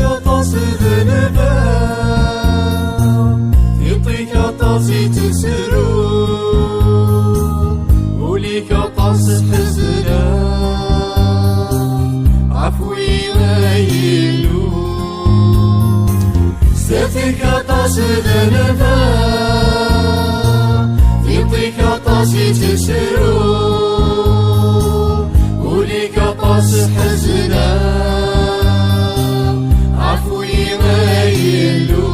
aṭas ذنبا يعطيك aṭas تسرو وليك aṭas حزنا عفوي غايلو ستك aṭas ذنبا يعطيك aṭas تسرو وليك aṭas حزنا عفوي غايلو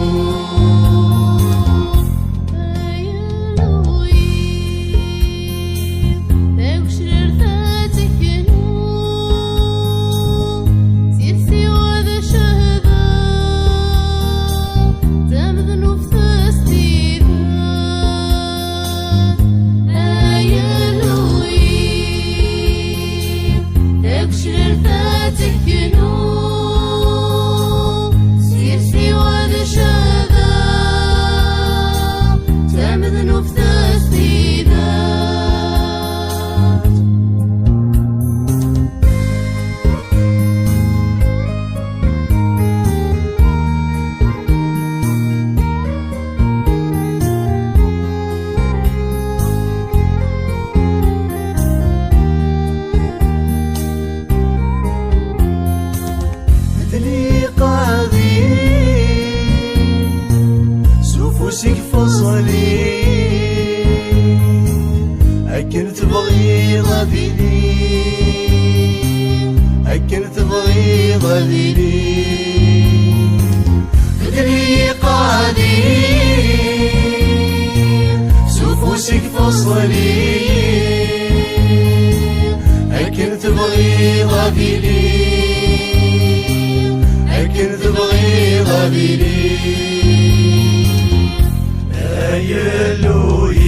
فصلي أكن تبغي غاديني أكن تبغي غاديني خذني قادي سفوسك فصلي أكن تبغي غاديني أكن تبغي غاديني يلوي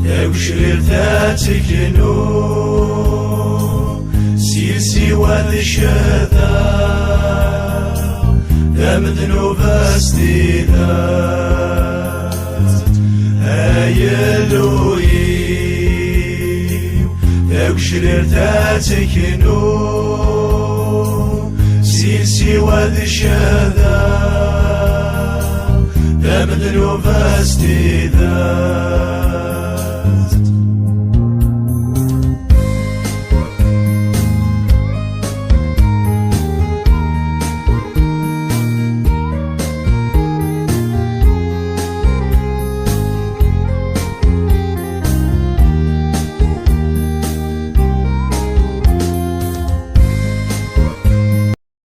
تبشر تاتكنو سيسي والشذا دمدنو باستيذات يلوي تبشر تاتكنو سيسي والشذا دمدنو باستيذات